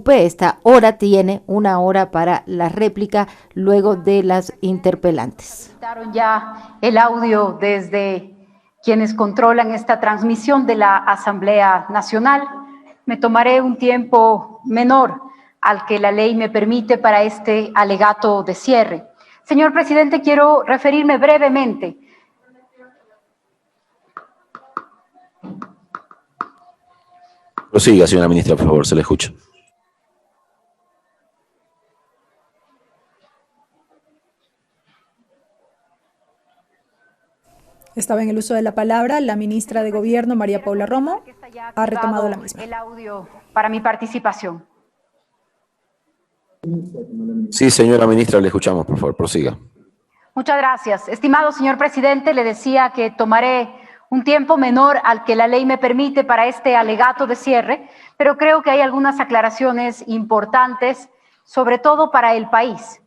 Guadalupe. Esta hora tiene una hora para la réplica luego de las interpelantes. Quitaron ya el audio desde quienes controlan esta transmisión de la Asamblea Nacional. Me tomaré un tiempo menor al que la ley me permite para este alegato de cierre. Señor presidente, quiero referirme brevemente. Prosiga, señora ministra, por favor, se le escucha. Estaba en el uso de la palabra la ministra de Gobierno, María Paula Romo, ha retomado la misma. El audio para mi participación. Sí, señora ministra, le escuchamos, por favor, prosiga. Muchas gracias. Estimado señor presidente, le decía que tomaré un tiempo menor al que la ley me permite para este alegato de cierre, pero creo que hay algunas aclaraciones importantes, sobre todo para el país.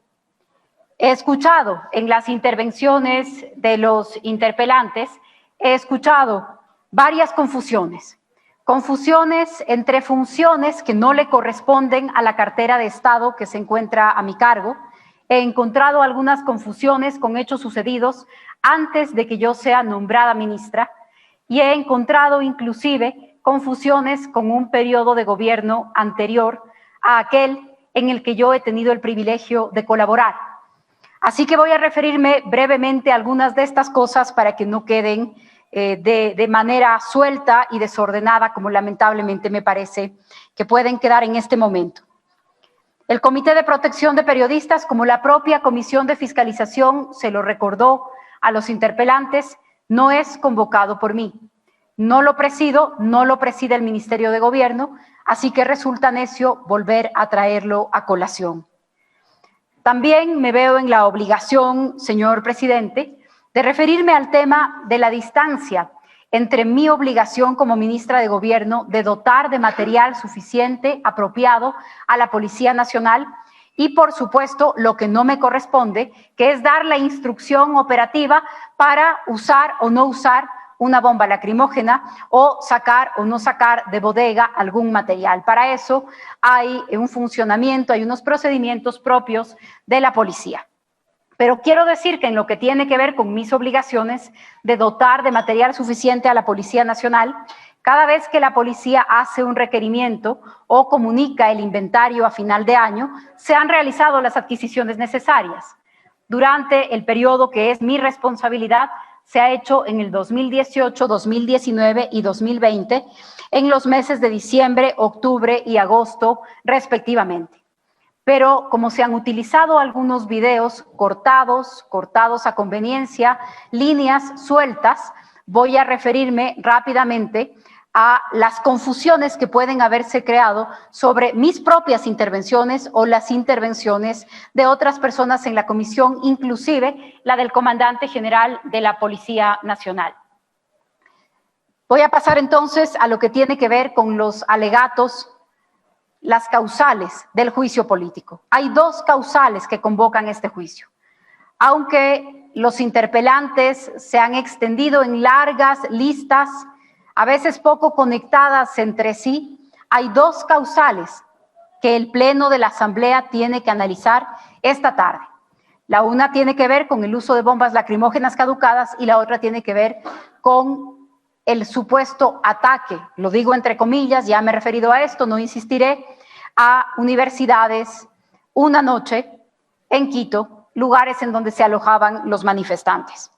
He escuchado en las intervenciones de los interpelantes, he escuchado varias confusiones. Confusiones entre funciones que no le corresponden a la cartera de Estado que se encuentra a mi cargo. He encontrado algunas confusiones con hechos sucedidos antes de que yo sea nombrada ministra y he encontrado inclusive confusiones con un periodo de gobierno anterior a aquel en el que yo he tenido el privilegio de colaborar. Así que voy a referirme brevemente a algunas de estas cosas para que no queden de manera suelta y desordenada, como lamentablemente me parece que pueden quedar en este momento. El Comité de Protección de Periodistas, como la propia Comisión de Fiscalización se lo recordó a los interpelantes, no es convocado por mí. No lo presido, no lo preside el Ministerio de Gobierno, así que resulta necio volver a traerlo a colación. También me veo en la obligación, señor presidente, de referirme al tema de la distancia entre mi obligación como ministra de Gobierno de dotar de material suficiente, apropiado a la Policía Nacional y, por supuesto, lo que no me corresponde, que es dar la instrucción operativa para usar o no usar una bomba lacrimógena o sacar o no sacar de bodega algún material. Para eso hay un funcionamiento, hay unos procedimientos propios de la policía. Pero quiero decir que en lo que tiene que ver con mis obligaciones de dotar de material suficiente a la Policía Nacional, cada vez que la policía hace un requerimiento o comunica el inventario a final de año, se han realizado las adquisiciones necesarias. Durante el periodo que es mi responsabilidad, se ha hecho en el 2018, 2019 y 2020, en los meses de diciembre, octubre y agosto, respectivamente. Pero como se han utilizado algunos videos cortados a conveniencia, líneas sueltas, voy a referirme rápidamente a las confusiones que pueden haberse creado sobre mis propias intervenciones o las intervenciones de otras personas en la comisión, inclusive la del comandante general de la Policía Nacional. Voy a pasar entonces a lo que tiene que ver con los alegatos, las causales del juicio político. Hay dos causales que convocan este juicio. Aunque los interpelantes se han extendido en largas listas, a veces poco conectadas entre sí, hay dos causales que el Pleno de la Asamblea tiene que analizar esta tarde. La una tiene que ver con el uso de bombas lacrimógenas caducadas y la otra tiene que ver con el supuesto ataque, lo digo entre comillas, ya me he referido a esto, no insistiré, a universidades una noche en Quito, lugares en donde se alojaban los manifestantes.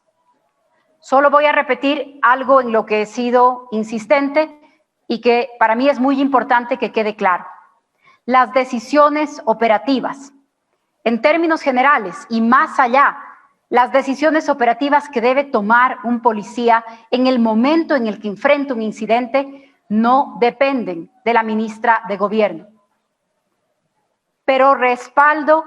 Solo voy a repetir algo en lo que he sido insistente y que para mí es muy importante que quede claro. Las decisiones operativas, en términos generales y más allá, las decisiones operativas que debe tomar un policía en el momento en el que enfrenta un incidente no dependen de la ministra de Gobierno. Pero respaldo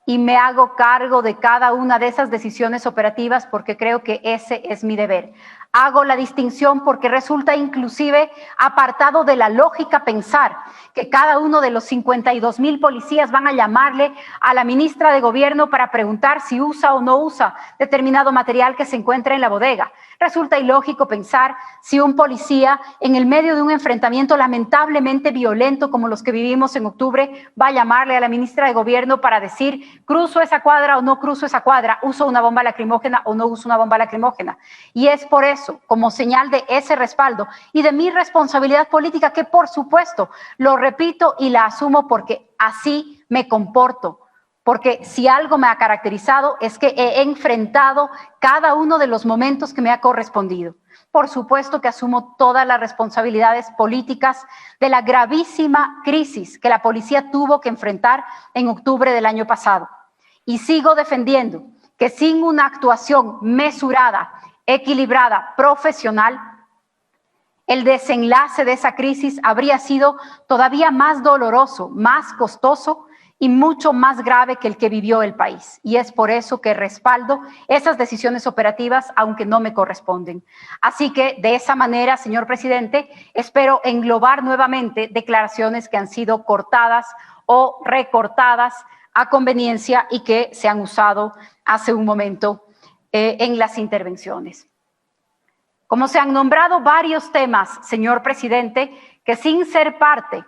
y me hago cargo de cada una de esas decisiones operativas porque creo que ese es mi deber. Hago la distinción porque resulta inclusive apartado de la lógica pensar que cada uno de los 52,000 policías van a llamarle a la ministra de Gobierno para preguntar si usa o no usa determinado material que se encuentra en la bodega. Resulta ilógico pensar si un policía en el medio de un enfrentamiento lamentablemente violento como los que vivimos en octubre va a llamarle a la ministra de Gobierno para decir cruzo esa cuadra o no cruzo esa cuadra, uso una bomba lacrimógena o no uso una bomba lacrimógena. Y es por eso, como señal de ese respaldo y de mi responsabilidad política, que por supuesto lo repito y la asumo porque así me comporto, porque si algo me ha caracterizado es que he enfrentado cada uno de los momentos que me ha correspondido. Por supuesto que asumo todas las responsabilidades políticas de la gravísima crisis que la policía tuvo que enfrentar en octubre del año pasado. Y sigo defendiendo que sin una actuación mesurada, equilibrada, profesional, el desenlace de esa crisis habría sido todavía más doloroso, más costoso y mucho más grave que el que vivió el país. Y es por eso que respaldo esas decisiones operativas, aunque no me corresponden. Así que, de esa manera, señor presidente, espero englobar nuevamente declaraciones que han sido cortadas o recortadas a conveniencia y que se han usado hace un momento en las intervenciones. Como se han nombrado varios temas, señor presidente, que sin ser parte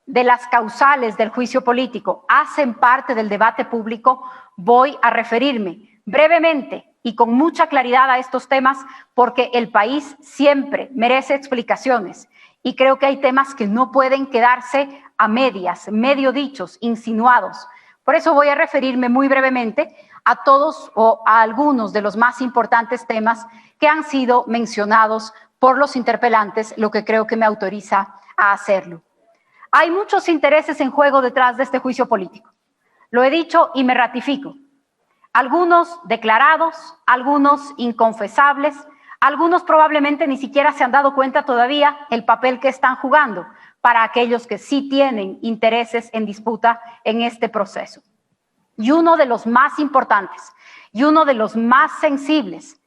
de las causales del juicio político hacen parte del debate público, voy a referirme brevemente y con mucha claridad a estos temas porque el país siempre merece explicaciones y creo que hay temas que no pueden quedarse a medias, medio dichos, insinuados. Por eso voy a referirme muy brevemente a todos o a algunos de los más importantes temas que han sido mencionados por los interpelantes, lo que creo que me autoriza a hacerlo. Hay muchos intereses en juego detrás de este juicio político. Lo he dicho y me ratifico. Algunos declarados, algunos inconfesables, algunos probablemente ni siquiera se han dado cuenta todavía el papel que están jugando para aquellos que sí tienen intereses en disputa en este proceso. Y uno de los más importantes, y uno de los más sensibles,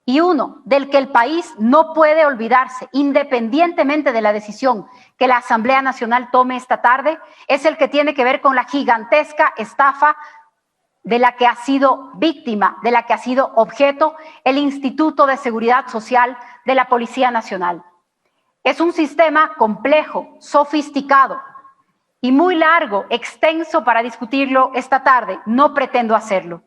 y uno del que el país no puede olvidarse, independientemente de la decisión que la Asamblea Nacional tome esta tarde, es el que tiene que ver con la gigantesca estafa de la que ha sido víctima, de la que ha sido objeto el Instituto de Seguridad Social de la Policía Nacional. Es un sistema complejo, sofisticado y muy largo, extenso para discutirlo esta tarde. No pretendo hacerlo.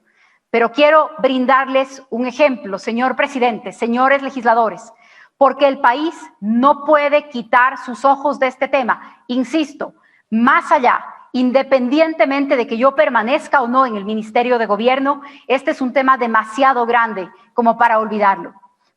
Pero quiero brindarles un ejemplo, señor presidente, señores legisladores, porque el país no puede quitar sus ojos de este tema. Insisto, más allá, independientemente de que yo permanezca o no en el Ministerio de Gobierno, este es un tema demasiado grande como para olvidarlo.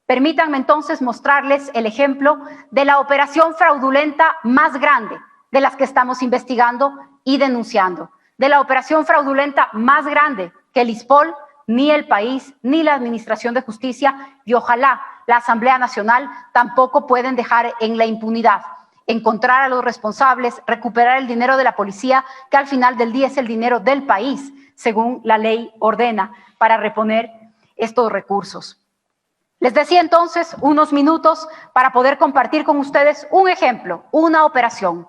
Permítanme entonces mostrarles el ejemplo de la operación fraudulenta más grande de las que estamos investigando y denunciando, de la operación fraudulenta más grande que el ISPOL, ni el país, ni la Administración de Justicia y ojalá la Asamblea Nacional tampoco pueden dejar en la impunidad. Encontrar a los responsables, recuperar el dinero de la policía, que al final del día es el dinero del país, según la ley ordena, para reponer estos recursos. Les decía entonces unos minutos para poder compartir con ustedes un ejemplo, una operación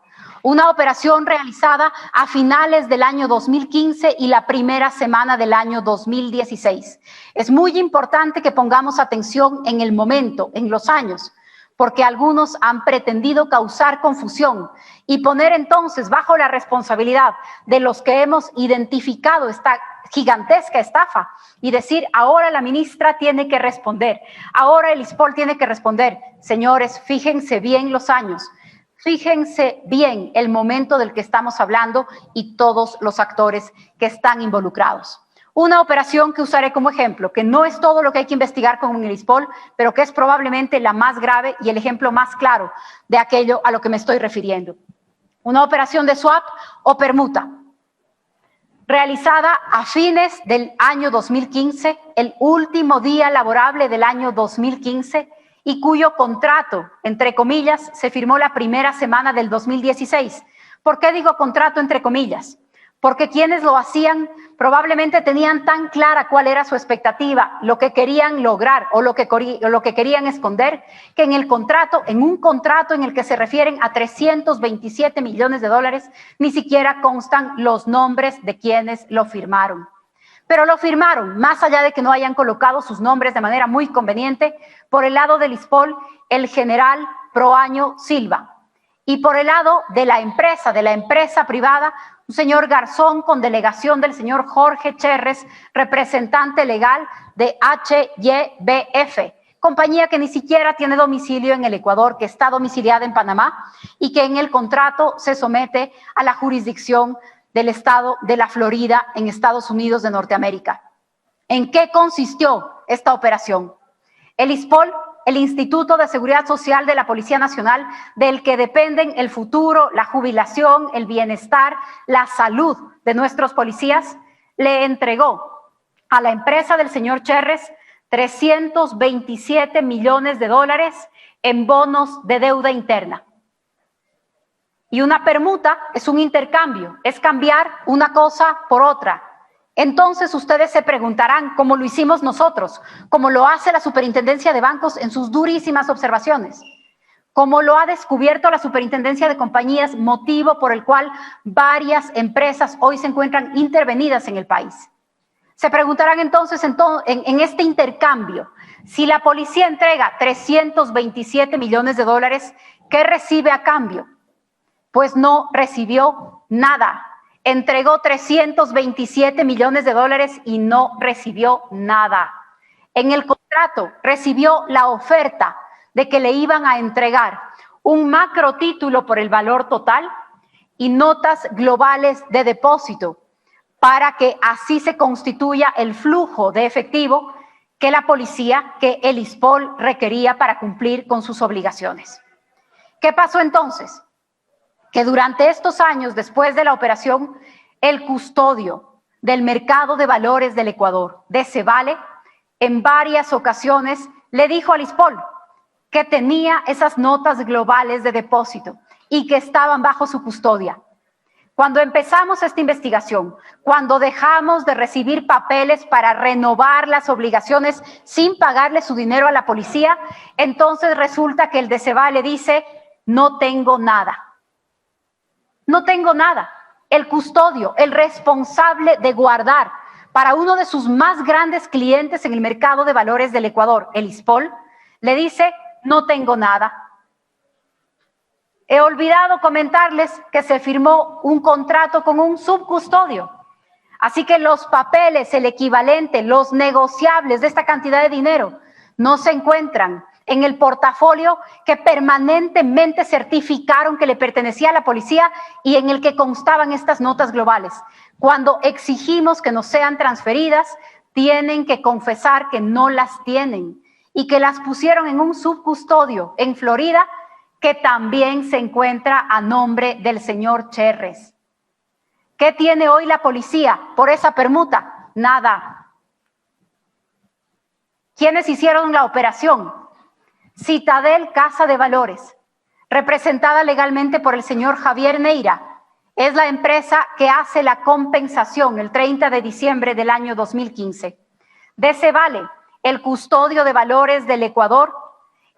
realizada a finales del año 2015 y la primera semana del año 2016. Es muy importante que pongamos atención en el momento, en los años, porque algunos han pretendido causar confusión y poner entonces bajo la responsabilidad de los que hemos identificado esta gigantesca estafa y decir, ahora la ministra tiene que responder, ahora el ISPOL tiene que responder. Señores, fíjense bien los años. Fíjense bien el momento del que estamos hablando y todos los actores que están involucrados. Una operación que usaré como ejemplo, que no es todo lo que hay que investigar con el ISPOL, pero que es probablemente la más grave y el ejemplo más claro de aquello a lo que me estoy refiriendo. Una operación de swap o permuta, realizada a fines del año 2015, el último día laborable del año 2015, y cuyo contrato, entre comillas, se firmó la primera semana del 2016. ¿Por qué digo contrato entre comillas? porque quienes lo hacían probablemente tenían tan clara cuál era su expectativa, lo que querían lograr o lo que querían esconder, que en un contrato en el que se refieren a 327 millones de dólares, ni siquiera constan los nombres de quienes lo firmaron. Pero lo firmaron, más allá de que no hayan colocado sus nombres de manera muy conveniente, por el lado del ISPOL, el general Proaño Silva, y por el lado de la empresa privada, un señor Garzón con delegación del señor Jorge Cherres, representante legal de HYBF, compañía que ni siquiera tiene domicilio en el Ecuador, que está domiciliada en Panamá y que en el contrato se somete a la jurisdicción del estado de la Florida en Estados Unidos de Norteamérica. ¿En qué consistió esta operación? El ISPOL, el Instituto de Seguridad Social de la Policía Nacional, del que dependen el futuro, la jubilación, el bienestar, la salud de nuestros policías, le entregó a la empresa del señor Cherres 327 millones de dólares en bonos de deuda interna. Y una permuta es un intercambio, es cambiar una cosa por otra. Entonces ustedes se preguntarán, como lo hicimos nosotros, como lo hace la Superintendencia de Bancos en sus durísimas observaciones, como lo ha descubierto la Superintendencia de Compañías, motivo por el cual varias empresas hoy se encuentran intervenidas en el país. Se preguntarán entonces en este intercambio, si la policía entrega 327 millones de dólares, ¿qué recibe a cambio? Pues no recibió nada. Entregó 327 millones de dólares y no recibió nada. En el contrato recibió la oferta de que le iban a entregar un macro título por el valor total y notas globales de depósito para que así se constituya el flujo de efectivo que la policía, que el ISPOL requería para cumplir con sus obligaciones. ¿Qué pasó entonces? Que durante estos años, después de la operación, el custodio del mercado de valores del Ecuador, de Cevale, en varias ocasiones le dijo al ISPOL que tenía esas notas globales de depósito y que estaban bajo su custodia. Cuando empezamos esta investigación, cuando dejamos de recibir papeles para renovar las obligaciones sin pagarle su dinero a la policía, entonces resulta que el de Cevale dice, no tengo nada. No tengo nada. El custodio, el responsable de guardar para uno de sus más grandes clientes en el mercado de valores del Ecuador, el ISPOL, le dice, no tengo nada. He olvidado comentarles que se firmó un contrato con un subcustodio. Así que los papeles, el equivalente, los negociables de esta cantidad de dinero no se encuentran en el portafolio que permanentemente certificaron que le pertenecía a la policía y en el que constaban estas notas globales. Cuando exigimos que nos sean transferidas, tienen que confesar que no las tienen y que las pusieron en un subcustodio en Florida que también se encuentra a nombre del señor Cherres. ¿Qué tiene hoy la policía por esa permuta? Nada. ¿Quiénes hicieron la operación? Citadel Casa de Valores, representada legalmente por el señor Javier Neira, es la empresa que hace la compensación el 30 de diciembre del año 2015. De Cevale, el custodio de valores del Ecuador,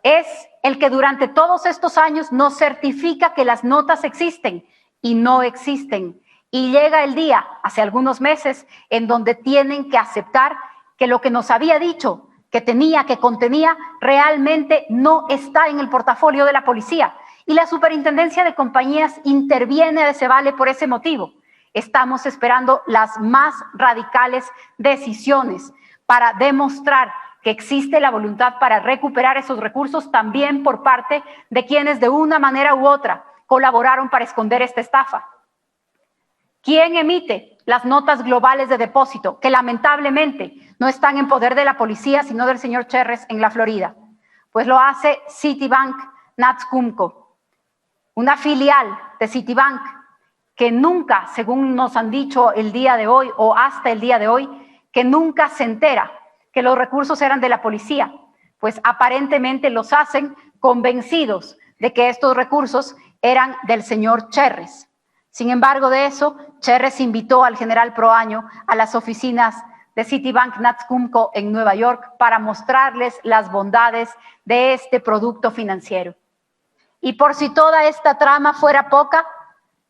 es el que durante todos estos años nos certifica que las notas existen y no existen. Y llega el día, hace algunos meses, en donde tienen que aceptar que lo que nos había dicho que tenía, que contenía, realmente no está en el portafolio de la policía. Y la Superintendencia de Compañías interviene de Cevale por ese motivo. Estamos esperando las más radicales decisiones para demostrar que existe la voluntad para recuperar esos recursos también por parte de quienes de una manera u otra colaboraron para esconder esta estafa. ¿Quién emite las notas globales de depósito que lamentablemente no están en poder de la policía, sino del señor Cherres en la Florida? Pues lo hace Citibank Natscumco, una filial de Citibank que nunca, según nos han dicho el día de hoy o hasta el día de hoy, que nunca se entera que los recursos eran de la policía, pues aparentemente los hacen convencidos de que estos recursos eran del señor Cherres. Sin embargo de eso, Cherres invitó al general Proaño a las oficinas de Citibank Natscumco en Nueva York para mostrarles las bondades de este producto financiero. Y por si toda esta trama fuera poca,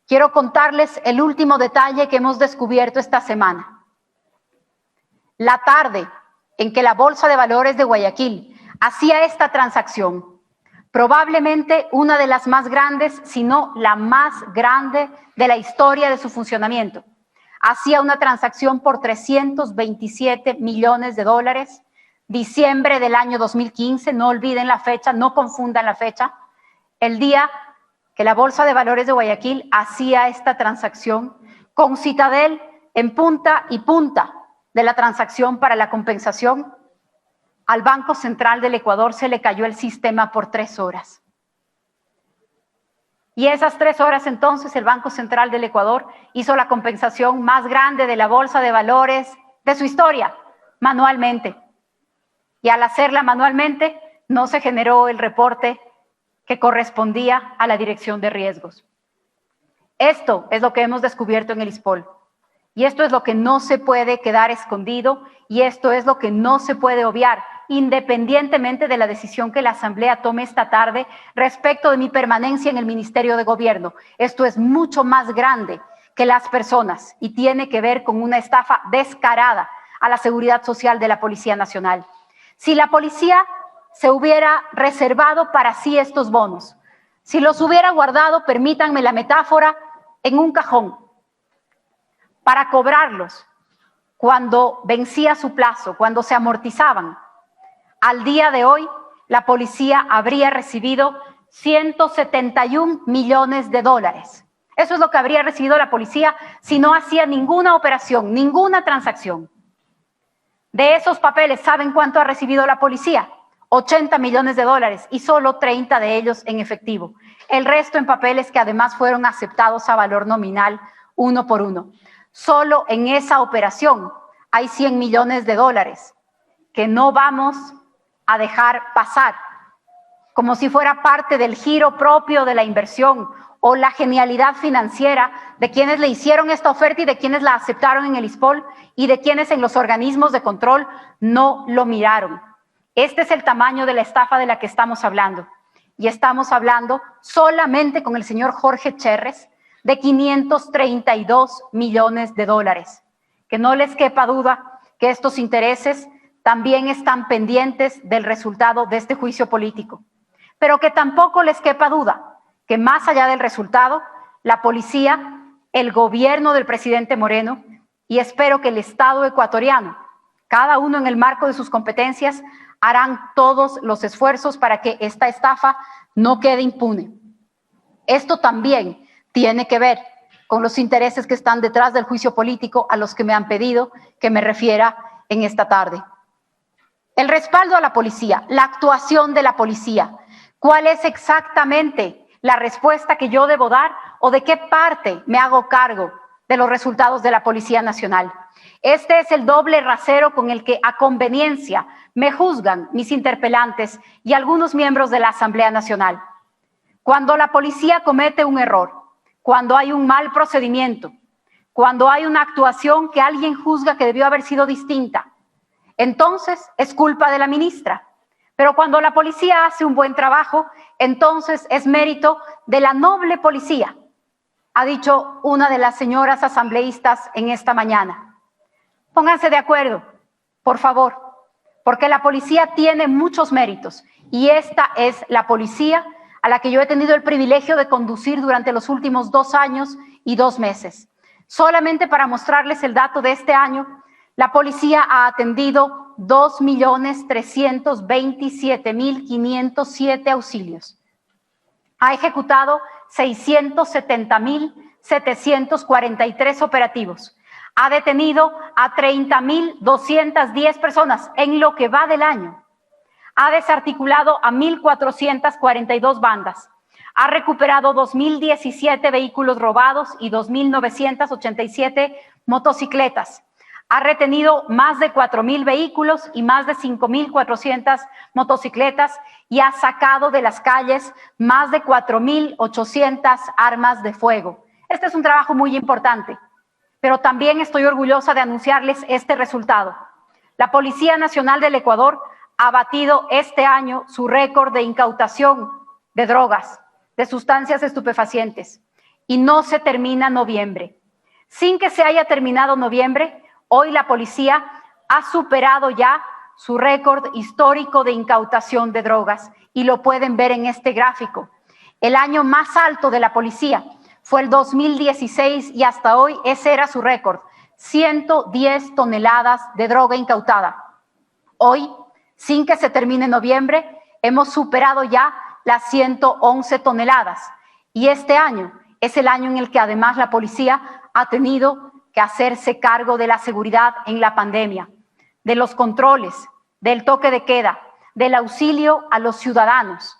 quiero contarles el último detalle que hemos descubierto esta semana. La tarde en que la Bolsa de Valores de Guayaquil hacía esta transacción, probablemente una de las más grandes, si no la más grande de la historia de su funcionamiento. Hacía una transacción por 327 millones de dólares, diciembre del año 2015, no olviden la fecha, no confundan la fecha, el día que la Bolsa de Valores de Guayaquil hacía esta transacción con Citadel en punta y punta de la transacción para la compensación. Al Banco Central del Ecuador se le cayó el sistema por 3 horas. Y esas 3 horas entonces el Banco Central del Ecuador hizo la compensación más grande de la Bolsa de Valores de su historia, manualmente. Y al hacerla manualmente no se generó el reporte que correspondía a la dirección de riesgos. Esto es lo que hemos descubierto en el ISPOL. Y esto es lo que no se puede quedar escondido y esto es lo que no se puede obviar, independientemente de la decisión que la Asamblea tome esta tarde respecto de mi permanencia en el Ministerio de Gobierno. Esto es mucho más grande que las personas y tiene que ver con una estafa descarada a la seguridad social de la Policía Nacional. Si la policía se hubiera reservado para sí estos bonos, si los hubiera guardado, permítanme la metáfora, en un cajón, para cobrarlos cuando vencía su plazo, cuando se amortizaban, al día de hoy la policía habría recibido 171 millones de dólares. Eso es lo que habría recibido la policía si no hacía ninguna operación, ninguna transacción. De esos papeles, ¿saben cuánto ha recibido la policía? 80 millones de dólares y solo 30 de ellos en efectivo. El resto en papeles que además fueron aceptados a valor nominal uno por uno. Solo en esa operación hay 100 millones de dólares que no vamos a dejar pasar como si fuera parte del giro propio de la inversión o la genialidad financiera de quienes le hicieron esta oferta y de quienes la aceptaron en el ISPOL y de quienes en los organismos de control no lo miraron. Este es el tamaño de la estafa de la que estamos hablando. Y estamos hablando solamente con el señor Jorge Cherres de 532 millones de dólares. Que no les quepa duda que estos intereses también están pendientes del resultado de este juicio político. Pero que tampoco les quepa duda que más allá del resultado, la policía, el gobierno del presidente Moreno y espero que el Estado ecuatoriano, cada uno en el marco de sus competencias, harán todos los esfuerzos para que esta estafa no quede impune. Esto también tiene que ver con los intereses que están detrás del juicio político a los que me han pedido que me refiera en esta tarde. El respaldo a la policía, la actuación de la policía. ¿Cuál es exactamente la respuesta que yo debo dar o de qué parte me hago cargo de los resultados de la Policía Nacional? Este es el doble rasero con el que a conveniencia me juzgan mis interpelantes y algunos miembros de la Asamblea Nacional. Cuando la policía comete un error, cuando hay un mal procedimiento, cuando hay una actuación que alguien juzga que debió haber sido distinta, entonces es culpa de la ministra. Pero cuando la policía hace un buen trabajo, entonces es mérito de la noble policía, ha dicho una de las señoras asambleístas en esta mañana. Pónganse de acuerdo, por favor, porque la policía tiene muchos méritos y esta es la policía a la que yo he tenido el privilegio de conducir durante los últimos 2 años y 2 meses. Solamente para mostrarles el dato de este año, la policía ha atendido 2.327.507 auxilios. Ha ejecutado 670.743 operativos. Ha detenido a 30.210 personas en lo que va del año. Ha desarticulado a 1.442 bandas. Ha recuperado 2.017 vehículos robados y 2.987 motocicletas. Ha retenido más de 4.000 vehículos y más de 5.400 motocicletas y ha sacado de las calles más de 4.800 armas de fuego. Este es un trabajo muy importante, pero también estoy orgullosa de anunciarles este resultado. La Policía Nacional del Ecuador ha batido este año su récord de incautación de drogas, de sustancias estupefacientes, y no se termina noviembre. Sin que se haya terminado noviembre, hoy la policía ha superado ya su récord histórico de incautación de drogas, y lo pueden ver en este gráfico. El año más alto de la policía fue el 2016 y hasta hoy ese era su récord, 110 toneladas de droga incautada. Hoy, sin que se termine noviembre, hemos superado ya las 111 toneladas, y este año es el año en el que además la policía ha tenido que hacerse cargo de la seguridad en la pandemia, de los controles, del toque de queda, del auxilio a los ciudadanos,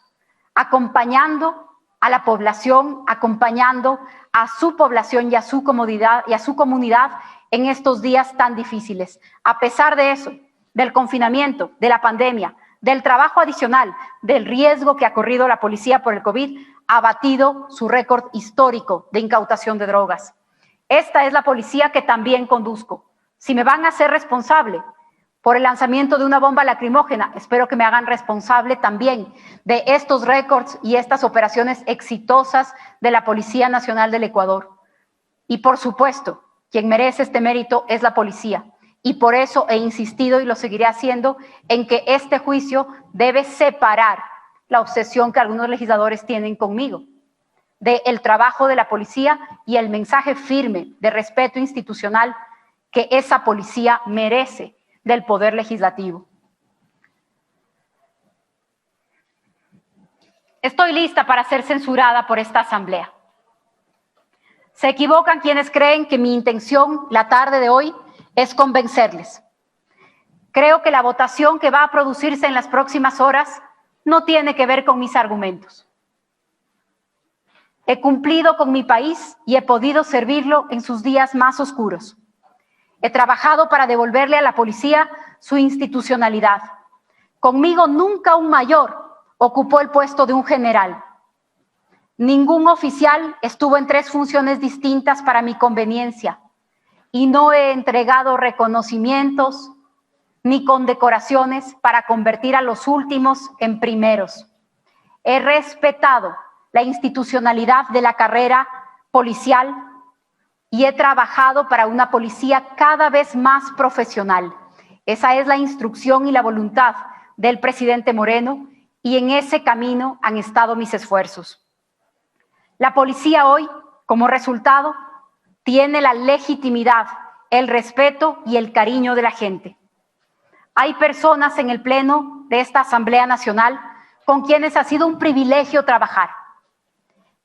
acompañando a la población, acompañando a su población y a su comunidad en estos días tan difíciles. A pesar de eso, del confinamiento, de la pandemia, del trabajo adicional, del riesgo que ha corrido la policía por el COVID, ha batido su récord histórico de incautación de drogas. Esta es la policía que también conduzco. Si me van a hacer responsable por el lanzamiento de una bomba lacrimógena, espero que me hagan responsable también de estos récords y estas operaciones exitosas de la Policía Nacional del Ecuador. Y por supuesto, quien merece este mérito es la policía. Y por eso he insistido y lo seguiré haciendo en que este juicio debe separar la obsesión que algunos legisladores tienen conmigo del trabajo de la policía y el mensaje firme de respeto institucional que esa policía merece del Poder Legislativo. Estoy lista para ser censurada por esta Asamblea. Se equivocan quienes creen que mi intención la tarde de hoy es convencerles. Creo que la votación que va a producirse en las próximas horas no tiene que ver con mis argumentos. He cumplido con mi país y he podido servirlo en sus días más oscuros. He trabajado para devolverle a la policía su institucionalidad. Conmigo nunca un mayor ocupó el puesto de un general. Ningún oficial estuvo en 3 funciones distintas para mi conveniencia y no he entregado reconocimientos ni condecoraciones para convertir a los últimos en primeros. He respetado la institucionalidad de la carrera policial y he trabajado para una policía cada vez más profesional. Esa es la instrucción y la voluntad del presidente Moreno y en ese camino han estado mis esfuerzos. La policía hoy, como resultado, tiene la legitimidad, el respeto y el cariño de la gente. Hay personas en el Pleno de esta Asamblea Nacional con quienes ha sido un privilegio trabajar,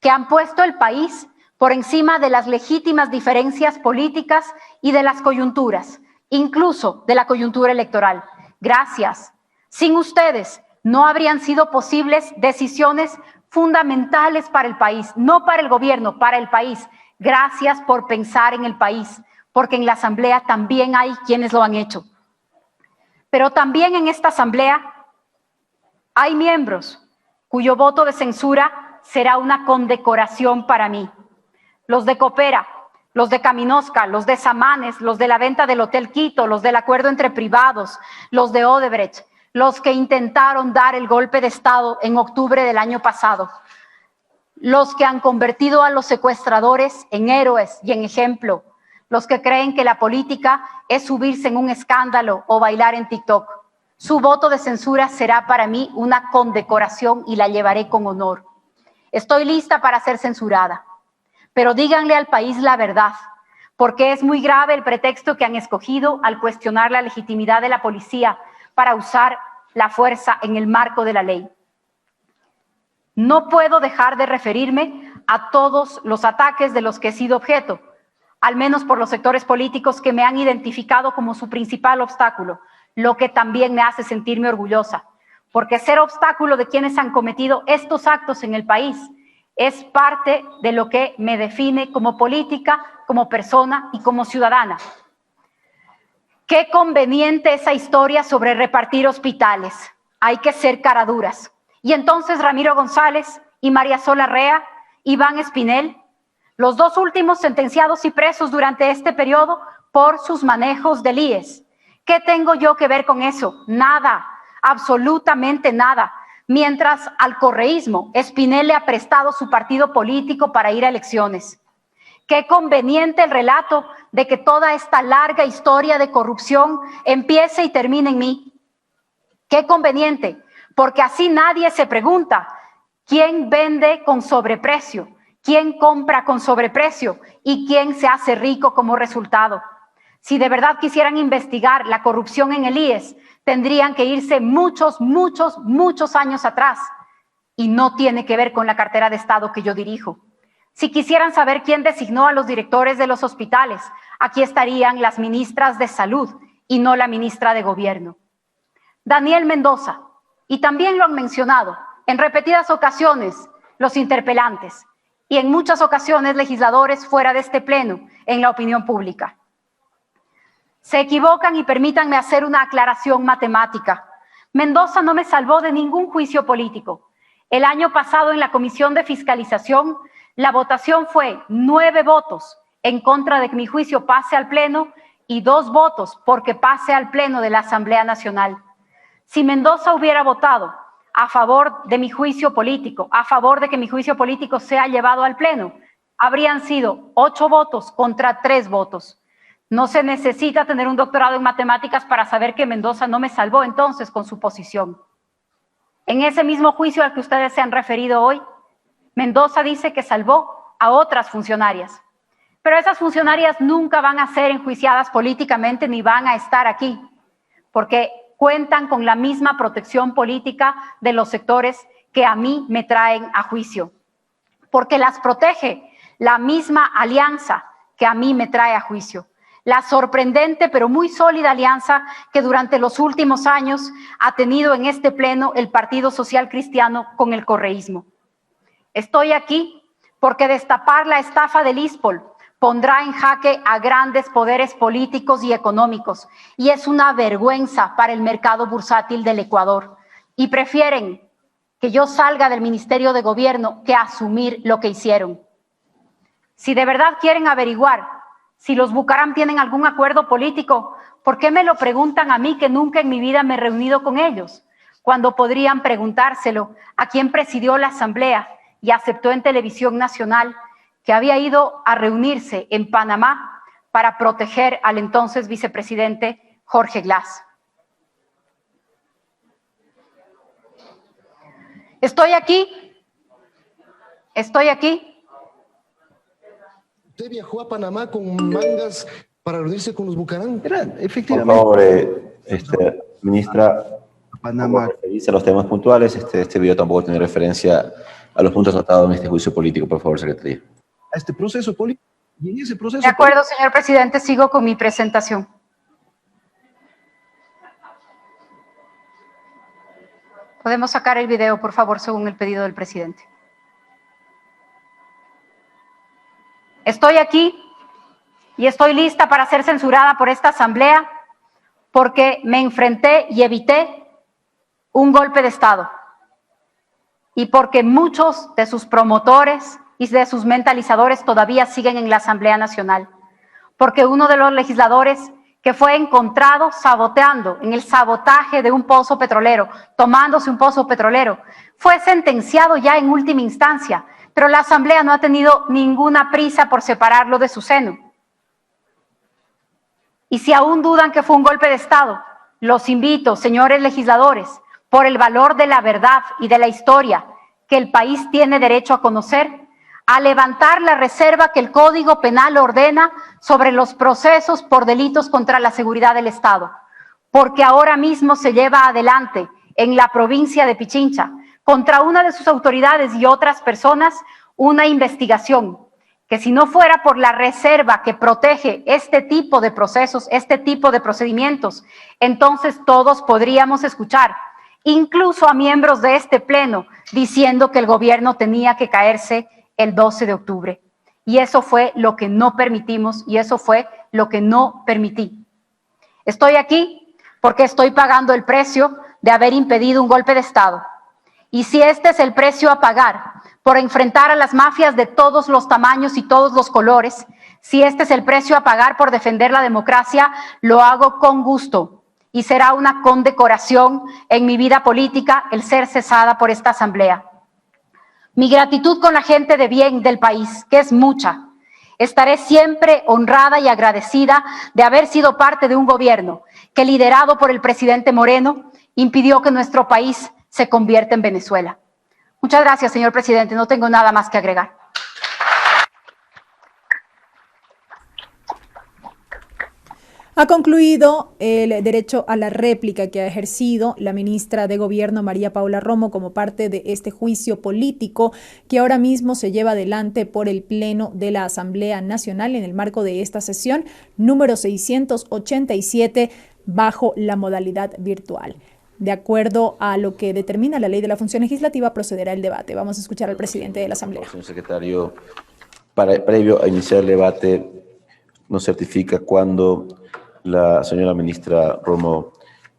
que han puesto el país por encima de las legítimas diferencias políticas y de las coyunturas, incluso de la coyuntura electoral. Gracias. Sin ustedes no habrían sido posibles decisiones fundamentales para el país, no para el gobierno, para el país. Gracias por pensar en el país, porque en la Asamblea también hay quienes lo han hecho. Pero también en esta Asamblea hay miembros cuyo voto de censura será una condecoración para mí. Los de Coopera, los de Caminosca, los de Samanes, los de la venta del Hotel Quito, los del acuerdo entre privados, los de Odebrecht, los que intentaron dar el golpe de Estado en octubre del año pasado, los que han convertido a los secuestradores en héroes y en ejemplo, los que creen que la política es subirse en un escándalo o bailar en TikTok. Su voto de censura será para mí una condecoración y la llevaré con honor. Estoy lista para ser censurada, pero díganle al país la verdad, porque es muy grave el pretexto que han escogido al cuestionar la legitimidad de la policía para usar la fuerza en el marco de la ley. No puedo dejar de referirme a todos los ataques de los que he sido objeto, al menos por los sectores políticos que me han identificado como su principal obstáculo, lo que también me hace sentirme orgullosa, porque ser obstáculo de quienes han cometido estos actos en el país es parte de lo que me define como política, como persona y como ciudadana. Qué conveniente esa historia sobre repartir hospitales. Hay que ser caraduras. Y entonces Ramiro González y María Sola Rea, Iván Espinel, los dos últimos sentenciados y presos durante este periodo por sus manejos del IES. ¿Qué tengo yo que ver con eso? Nada, absolutamente nada. Mientras al correísmo, Spinel le ha prestado su partido político para ir a elecciones. Qué conveniente el relato de que toda esta larga historia de corrupción empiece y termine en mí. Qué conveniente, porque así nadie se pregunta quién vende con sobreprecio, quién compra con sobreprecio y quién se hace rico como resultado. Si de verdad quisieran investigar la corrupción en el IES, tendrían que irse muchos años atrás, y no tiene que ver con la cartera de Estado que yo dirijo. Si quisieran saber quién designó a los directores de los hospitales, aquí estarían las ministras de Salud y no la ministra de Gobierno. Daniel Mendoza, y también lo han mencionado en repetidas ocasiones los interpelantes y en muchas ocasiones legisladores fuera de este pleno en la opinión pública. Se equivocan y permítanme hacer una aclaración matemática. Mendoza no me salvó de ningún juicio político. El año pasado en la Comisión de Fiscalización, la votación fue 9 votos en contra de que mi juicio pase al Pleno y 2 votos porque pase al Pleno de la Asamblea Nacional. Si Mendoza hubiera votado a favor de mi juicio político, a favor de que mi juicio político sea llevado al Pleno, habrían sido 8 votos contra 3 votos. No se necesita tener un doctorado en matemáticas para saber que Mendoza no me salvó entonces con su posición. En ese mismo juicio al que ustedes se han referido hoy, Mendoza dice que salvó a otras funcionarias. Pero esas funcionarias nunca van a ser enjuiciadas políticamente ni van a estar aquí, porque cuentan con la misma protección política de los sectores que a mí me traen a juicio, porque las protege la misma alianza que a mí me trae a juicio. La sorprendente pero muy sólida alianza que durante los últimos años ha tenido en este pleno el Partido Social Cristiano con el correísmo. Estoy aquí porque destapar la estafa del ISPOL pondrá en jaque a grandes poderes políticos y económicos y es una vergüenza para el mercado bursátil del Ecuador. Y prefieren que yo salga del Ministerio de Gobierno que asumir lo que hicieron. Si de verdad quieren averiguar si los Bucaram tienen algún acuerdo político, ¿por qué me lo preguntan a mí que nunca en mi vida me he reunido con ellos? Cuando podrían preguntárselo a quien presidió la Asamblea y aceptó en televisión nacional que había ido a reunirse en Panamá para proteger al entonces vicepresidente Jorge Glass. Estoy aquí. ¿Usted viajó a Panamá con mangas para reunirse con los Bucaram? Efectivamente. Por favor, ministra, Panamá. Dice los temas puntuales. Este video tampoco tiene referencia a los puntos tratados en este juicio político. Por favor, secretaría. A este proceso político. Y en ese proceso. De acuerdo, señor presidente, sigo con mi presentación. Podemos sacar el video, por favor, según el pedido del presidente. Estoy aquí y estoy lista para ser censurada por esta asamblea porque me enfrenté y evité un golpe de Estado y porque muchos de sus promotores y de sus mentalizadores todavía siguen en la Asamblea Nacional, porque uno de los legisladores que fue encontrado saboteando en el sabotaje de un pozo petrolero, tomándose un pozo petrolero, fue sentenciado ya en última instancia, pero la Asamblea no ha tenido ninguna prisa por separarlo de su seno. Y si aún dudan que fue un golpe de Estado, los invito, señores legisladores, por el valor de la verdad y de la historia que el país tiene derecho a conocer, a levantar la reserva que el Código Penal ordena sobre los procesos por delitos contra la seguridad del Estado, porque ahora mismo se lleva adelante en la provincia de Pichincha contra una de sus autoridades y otras personas una investigación que si no fuera por la reserva que protege este tipo de procesos, este tipo de procedimientos, entonces todos podríamos escuchar, incluso a miembros de este pleno, diciendo que el gobierno tenía que caerse el 12 de octubre. Y eso fue lo que no permitimos y eso fue lo que no permití. Estoy aquí porque estoy pagando el precio de haber impedido un golpe de Estado. Y si este es el precio a pagar por enfrentar a las mafias de todos los tamaños y todos los colores. Si este es el precio a pagar por defender la democracia, lo hago con gusto y será una condecoración en mi vida política el ser cesada por esta asamblea. Mi gratitud con la gente de bien del país, que es mucha. Estaré siempre honrada y agradecida de haber sido parte de un gobierno que, liderado por el presidente Moreno, impidió que nuestro país se convierta en Venezuela. Muchas gracias, señor presidente. No tengo nada más que agregar. Ha concluido el derecho a la réplica que ha ejercido la ministra de Gobierno María Paula Romo como parte de este juicio político que ahora mismo se lleva adelante por el Pleno de la Asamblea Nacional en el marco de esta sesión número 687 bajo la modalidad virtual. De acuerdo a lo que determina la Ley de la Función Legislativa, procederá el debate. Vamos a escuchar al presidente de la Asamblea. Señor secretario, previo a iniciar el debate, nos certifica cuándo la señora ministra Romo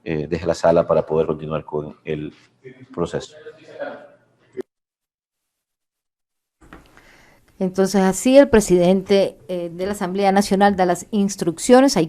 deje la sala para poder continuar con el proceso. Entonces, así el presidente de la Asamblea Nacional da las instrucciones. Hay